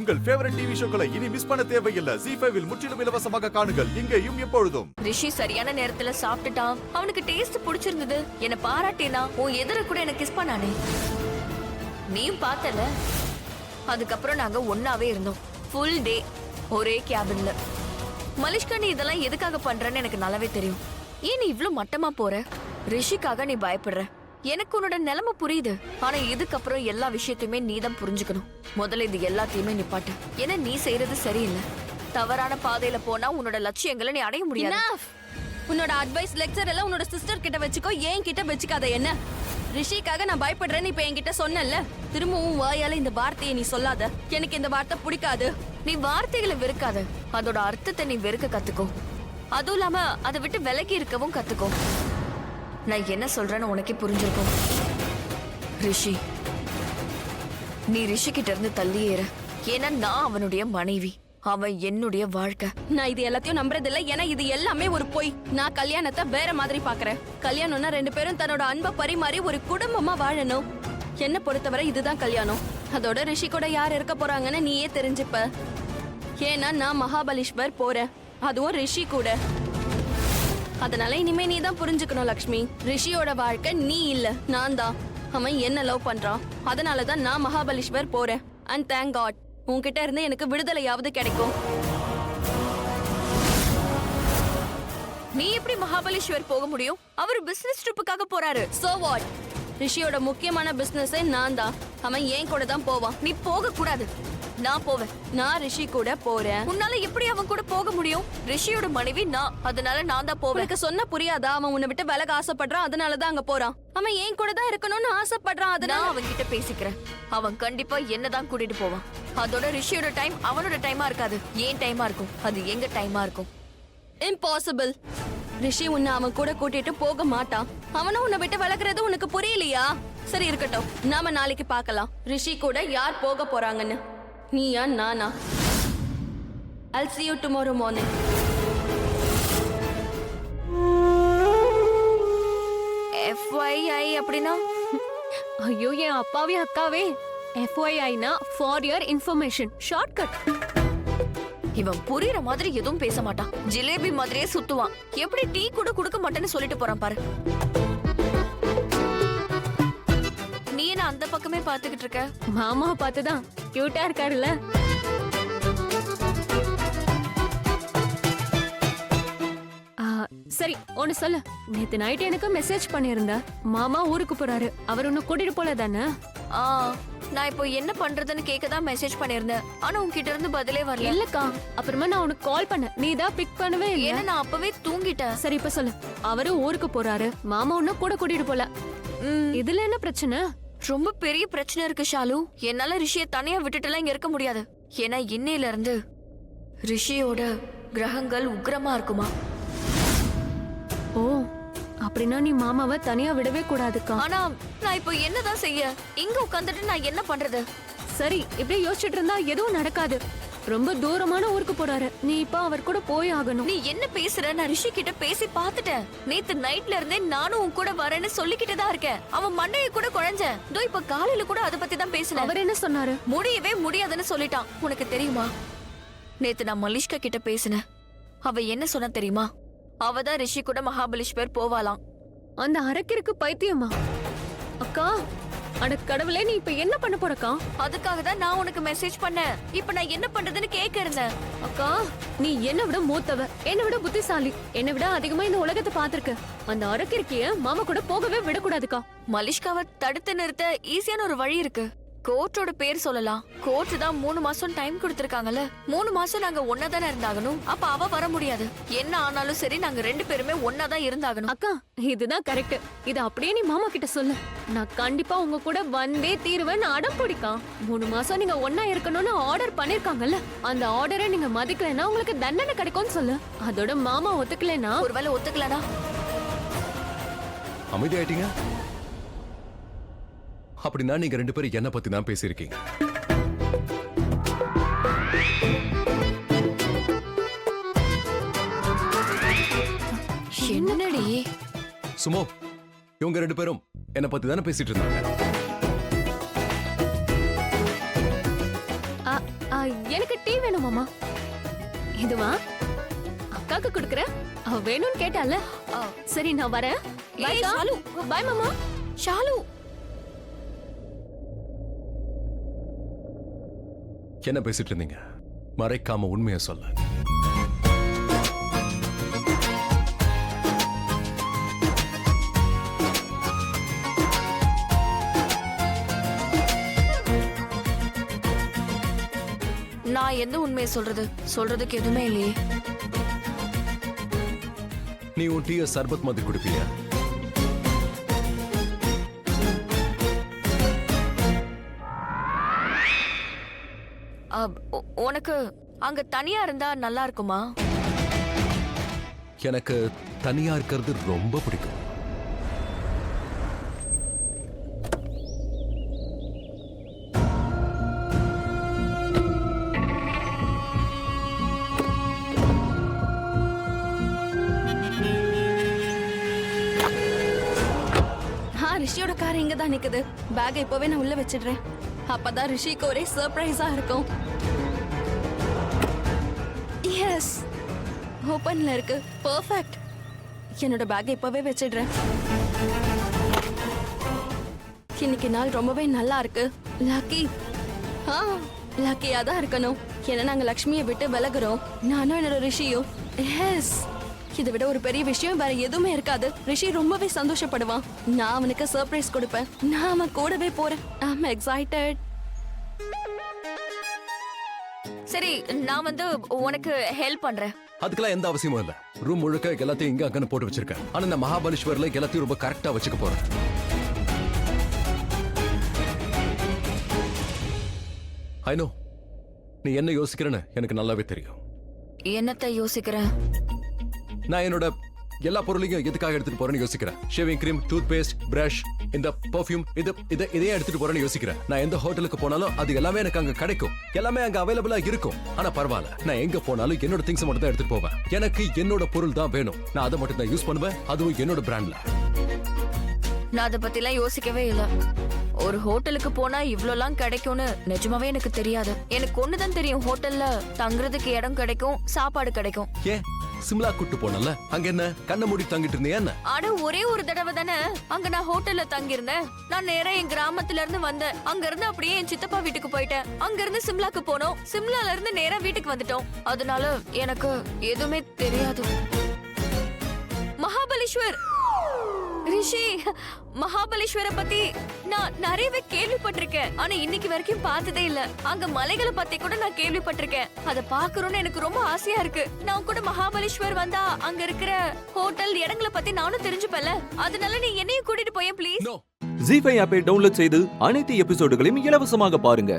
உங்கள் favourite TV ஷோக்களை இனி miss பண்ண தேவையில்லை. ZEE5 இல் முற்றிலும் இலவசமாக காணுங்கள். இங்கேயும் எப்பொழுதும். ரிஷி சரியான நேரத்துல சாப்பிட்டுட்டான். அவனுக்கு டேஸ்ட் பிடிச்சிருந்தது. என்ன பாராட்டினா உன் எதிர கூட எனக்கு கிஸ் பண்ணானே. நீயும் பார்த்தல. அதுக்கப்புறம் நாங்க ஒன்னாவே இருந்தோம். ஃபுல் டே ஒரே கேபின்ல. மலிஷ்கா, நீ இதெல்லாம் எதுக்காக பண்றன்னு எனக்கு நல்லாவே தெரியும். ஏன் நீ இவ்ளோ மட்டமா போற? ரிஷிக்காக நீ பயப்படுற. எனக்கு உன்னோட நிலைமை புரியுது. ஆனா இதுக்கப்புறம் எல்லா விஷயத்தையுமே நீதான் புரிஞ்சுக்கணும். முதல்ல இது எல்லாத்தையுமே நிப்பாட்டு. ஏன்னா நீ செய்யறது சரியில்லை. தவறான பாதையில போனா உன்னோட லட்சியங்களை நீ அடைய முடியாது. உன்னோட அட்வைஸ் லெக்சர் எல்லாம் உன்னோட சிஸ்டர் கிட்ட வச்சுக்கோ, ஏன் கிட்ட வச்சுக்காத. என்ன ரிஷிக்காக நான் பயப்படுறேன்னு இப்ப என்கிட்ட சொன்னல, திரும்பவும் வாயால இந்த வார்த்தையை நீ சொல்லாத. எனக்கு இந்த வார்த்தை பிடிக்காது. நீ வார்த்தைகளை வெறுக்காத, அதோட அர்த்தத்தை நீ வெறுக்க கத்துக்கோ. அதுவும் இல்லாம அதை விட்டு விலகி இருக்கவும் கத்துக்கோ. நான் என்ன சொல்றேன்னு உனக்கே புரிஞ்சிருக்கும். ரிஷி, நீ ரிஷி கிட்ட இருந்து தள்ளியேற. ஏன்னா நான் அவனுடைய மனைவி, அவன் என்னுடைய வாழ்க்கை. நான் இது எல்லாத்தையும் நம்புறது இல்ல. ஏன்னா இது எல்லாமே ஒரு பொய். நான் கல்யாணத்தை வேற மாதிரி பாக்குறேன். கல்யாணம்னா ரெண்டு பேரும் தன்னோட அன்பை பரிமாறி ஒரு குடும்பமா வாழணும். என்ன பொறுத்தவரை இதுதான் கல்யாணம். அதோட ரிஷி கூட யார் இருக்க போறாங்கன்னு நீயே தெரிஞ்சுப்ப. ஏன்னா நான் மகாபலீஸ்வர் போறேன், அதுவும் ரிஷி கூட. அதனால இனிமே நீ தான் புரிஞ்சுக்கணும் லக்ஷ்மி. ரிஷியோட வாழ்க்கை நீ இல்ல, நான் தான். அவன் என்ன லவ் பண்றான். அதனாலதான் நான் மகாபலீஸ்வர் போறேன். அண்ட் தேங்க் காட் உன்கிட்ட இருந்து எனக்கு விடுதலையாவது கிடைக்கும். நீ எப்படி மகாபலீஸ்வர் போக முடியும்? அவர் பிசினஸ் ட்ரிப்புக்காக போறாரு. So what? ரிஷியோட முக்கியமான பிசினஸே நான் தான். அவன் ஏன் கூட தான் போவான். நீ போக கூடாது. நான் போவேன். நான் ரிஷி கூட போறேன். உன்னால எப்படி அவன் கூட போக முடியும்? ரிஷியோட மனைவி நான், அதனால நான் தான் போவேன். உனக்கு சொன்ன புரியாதா? அவன் உன்னை விட்டு விலக ஆசைப்படுறான், அதனாலதான் அங்க போறான். அவன் ஏன் கூட தான் இருக்கணும்னு ஆசைப்படுறான். அதனால அவன் கிட்ட பேசிக்கிறேன். அவன் கண்டிப்பா என்னதான் கூட்டிட்டு போவான். அதோட ரிஷியோட டைம் அவனோட டைமா இருக்காது, ஏன் டைமா இருக்கும். அது எங்க டைமா இருக்கும். இம்பாசிபிள். ரிஷி உன்னை அவன் கூட கூட்டிட்டு போக மாட்டான். அவனும் உன்னை விட்டு விலகுறது உனக்கு புரியலையா? சரி இருக்கட்டும், நாம நாளைக்கு பார்க்கலாம் ரிஷி கூட யார் போக போறாங்கன்னு. Neeya Naana? I'll see you tomorrow morning. FYI அப்படினா? ஐயோ, என் அப்பாவே அக்காவே. FYI-னா for your information, ஷார்ட்கட். இவன் புரியுற மாதிரி எதுவும் பேச மாட்டான். ஜிலேபி மாதிரியே சுத்துவான். எப்படி டீ கூட குடுக்க மாட்டேன்னு சொல்லிட்டு போறான் பாரு. நீ என்ன அந்த பக்கமே பாத்துக்கிட்டு இருக்க? மாமாவை பார்த்துதான் கியூட்டா இருக்காருல்ல. சரி ஒன்னு சொல்லு. நேத்து நைட் எனக்கு மெசேஜ் பண்ணிருந்த, மாமா ஊருக்கு போறாரு, அவர் ஒன்னு கூட்டிட்டு போல தானே? நான் இப்போ என்ன பண்றதுன்னு கேக்கதான் மெசேஜ் பண்ணிருந்தேன். ஆனா உன்கிட்ட இருந்து பதிலே வரல. இல்லக்கா, அப்புறமா நான் உனக்கு கால் பண்ணேன், நீ தான் பிக் பண்ணவே இல்ல. ஏன்னா நான் அப்பவே தூங்கிட்டேன். சரி இப்ப சொல்லு. அவரு ஊருக்கு போறாரு, மாமா ஒன்னு கூட கூட்டிட்டு போல. இதுல என்ன பிரச்சனை? ரொம்ப பெரிய பிரச்சனை இருக்கு ஷாலு. என்னால ரிஷியை தனியா விட்டுட்டுலாம் இங்க இருக்க முடியாது. ஏன்னா இன்னையில இருந்து ரிஷியோட கிரகங்கள் உக்ரமா இருக்குமா. ஓ, அப்படின்னா நீ மாமாவை தனியா விடவே கூடாதுக்கா. ஆனா நான் இப்போ என்னதான் செய்ய? இங்க உட்காந்துட்டு நான் என்ன பண்றது? சரி இப்படியே யோசிச்சுட்டு இருந்தா எதுவும் நடக்காது. ரொம்ப தூரமான ஊருக்கு போறாரு, நீ இப்ப அவர் கூட போய் ஆகணும். நீ என்ன பேசுற? நான் ரிஷி கிட்ட பேசி பாத்துட்டேன். நேத்து நைட்ல இருந்தே நானும் உன் கூட வரேன்னு சொல்லிக்கிட்டு தான் இருக்கேன். அவன் மண்டையை கூட குழஞ்சேன். இதோ இப்ப காலையில கூட அதை பத்தி தான் பேசினேன். அவர் என்ன சொன்னாரு? முடியவே முடியாதுன்னு சொல்லிட்டான். உனக்கு தெரியுமா, நேத்து நான் மலிஷ்கா கிட்ட பேசினேன். அவ என்ன சொன்னா தெரியுமா? அவதான் ரிஷி கூட மகாபலீஸ்வர் போவாலாம். அந்த அரக்கிற்கு பைத்தியமா? அக்கா, அட கடவுளே, நீ இப்ப என்ன பண்ண போறக்கா? அதுக்காக தான் நான் உனக்கு மெசேஜ் பண்ணேன். இப்ப நான் என்ன பண்றதுன்னு கேக்க இருந்தேன். அக்கா, நீ என்னை விட மூத்தவ, என்னை விட புத்திசாலி, என்னை விட அதிகமா இந்த உலகத்தை பாத்திருக்க. அந்த அரக்கிற்கிய மாமா கூட போகவே விடக்கூடாதுக்கா. மலிஷ்காவை தடுத்து நிறுத்த ஈஸியான ஒரு வழி இருக்கு. கோர்ட்டோட பேர் சொல்லலாம். கோர்ட் தான் 3 மாசம் டைம் கொடுத்திருக்காங்கல்ல. 3 மாசம் நாங்க ஒன்னாதானே இருந்தாகணும். அப்ப அவ வர முடியாது. என்ன ஆனாலும் சரி, நாங்க 2 பேருமே ஒன்னாதான் இருந்தாகணும். அக்கா, இதுதான் கரெக்ட். இது அப்படியே நீ மாமா கிட்ட சொல்லு. நான் கண்டிப்பா உங்க கூட வந்தே தீருவேன் அடம் பிடிக்கா. 3 மாசம் நீங்க ஒன்னா இருக்கணும்னு ஆர்டர் பண்ணிருக்காங்கல்ல, அந்த ஆர்டரை நீங்க மதிக்கலைன்னா உங்களுக்கு தண்டனை கிடைக்கும்னு சொல்லு. அதோட மாமா ஒத்துக்கலைன்னா? ஒருவேளை ஒத்துக்கலனா? அமைதியாயிட்டீங்க. அப்படின்னா நீங்க 2 பேரும் என்ன பத்தி தான் பேசியிருக்கீங்க. என்னடி சுமோ, இவங்க 2 பேரும் என்ன பத்தி தானே பேசிட்டு இருந்தாங்க. எனக்கு டீ வேணும் மாமா. இதுவா அக்காக்கு கொடுக்குறேன். அவ வேணும்னு கேட்டால. சரி நான் வரேன். ஏய், ஷாலு. பாய் மாமா. ஷாலு, என்ன பேசிட்டு இருந்தீங்க? மறைக்காம உண்மையை சொல்ல. நான் எந்த உண்மையை சொல்றதுக்கு எதுவுமே இல்லையே. நீ உன் டீய சர்பத் மாதிரி குடிப்பிய? உனக்கு அங்க தனியா இருந்தா நல்லா இருக்குமா? எனக்கு தனியா இருக்கிறது ரொம்ப பிடிக்கும். ரிஷியோட கார் இங்க தான் நிக்குது. பேக் இப்பவே நான் உள்ள வச்சிடுறேன். அப்பதான் ரிஷிக்கு ஒரே சர்ப்ரைஸா இருக்கும். எஸ், ஓபன்ல இருக்கு. பெர்ஃபெக்ட். என்னோட பேக் இப்பவே வச்சிடுறேன். இன்னைக்கு நாள் ரொம்பவே நல்லா இருக்கு. லக்கி. லக்கியா தான் இருக்கணும். ஏன்னா நாங்க லக்ஷ்மியை விட்டு விலகுறோம். நானும் என்னோட ரிஷியும். எஸ், இதை விட ஒரு பெரிய விஷயம் வேற எதுவுமே இருக்காது. ரிஷி ரொம்பவே சந்தோஷப்படுவான். நான் அவனுக்கு சர்ப்ரைஸ் கொடுப்பேன். நான் அவன் கூடவே போறேன். I'm excited. சரி, நான் வந்து உனக்கு ஹெல்ப் பண்றேன். அதுக்கெல்லாம் எந்த அவசியமும் இல்ல. ரூம் முழுக்க எல்லாத்தையும் இங்க அங்கன்னு போட்டு வச்சிருக்கேன். ஆனா நான் மகாபலேஸ்வர்ல எல்லாத்தையும் ரொம்ப கரெக்டா வச்சுக்க போறேன். ஐ நோ நீ என்ன யோசிக்கிறேன்னு எனக்கு நல்லாவே தெரியும். என்னத்தை யோசிக்கிற? நான் என்னோட எல்லா பொருளையும் எதுக்காக எடுத்துட்டு போறேன்னு யோசிக்கிறேன். Shaving cream, toothpaste, brush, இந்த பெர்ஃப்யூம், இதையே எடுத்துட்டு போறேன்னு யோசிக்கிறேன். நான் எந்த ஹோட்டலுக்கு போனாலும் அது எல்லாமே எனக்கு அங்க கிடைக்கும். எல்லாமே அங்க அவைலபிளா இருக்கும். ஆனா பரவாயில்ல, நான் எங்க போனாலும் என்னோட திங்ஸ் மட்டும் தான் எடுத்துட்டு போவேன். எனக்கு என்னோட பொருள் தான் வேணும். நான் அதை மட்டும் தான் யூஸ் பண்ணுவேன். அதுவும் என்னோட பிராண்ட்ல. நான் அதை பத்தி எல்லாம் யோசிக்கவே இல்ல. ஒரு ஹோட்டலுக்கு போனா இவ்ளோலாம் கிடைக்கும்னு நிஜமாவே எனக்கு தெரியாது. எனக்கு ஒண்ணுதான் தெரியும், ஹோட்டல்ல தங்குறதுக்கு இடம் கிடைக்கும், சாப்பாடு கிடைக்கும். ஏன் சிம்லா கூட்டு போனல, அங்க என்ன கண்ண மூடி தங்கிட்டு இருந்தியா என்ன? ஆனா ஒரே ஒரு தடவை தானே அங்க நான் ஹோட்டல்ல தங்கி இருந்தேன். நான் நேரா என் கிராமத்துல இருந்து வந்தேன். அங்க இருந்து அப்படியே என் சித்தப்பா வீட்டுக்கு போயிட்டேன். அங்க இருந்து சிம்லாக்கு போனோம். சிம்லால இருந்து நேரா வீட்டுக்கு வந்துட்டோம். அதனால எனக்கு எதுவுமே தெரியாது. மகாபலேஸ்வர், ரிஷி, மகாபலேஸ்வர பத்தி நான் நிறையவே கேள்விப்பட்டிருக்கேன். ஆனா இன்னைக்கு வரைக்கும் பார்த்ததே இல்ல. அங்க மலைகளை பத்தி கூட நான் கேள்விப்பட்டிருக்கேன். அதை பாக்கணும்னு எனக்கு ரொம்ப ஆசையா இருக்கு. நான் கூட மகாபலேஸ்வர் வந்தா அங்க இருக்கிற ஹோட்டல் இடங்களை பத்தி நானும் தெரிஞ்சுப்பேன்ல. அதனால நீ என்னையும் கூட்டிட்டு போயேன் ப்ளீஸ். நோ. ஜீ5 ஆப்பை டவுன்லோட் செய்து அனைத்து எபிசோடுகளையும் இலவசமாக பாருங்க.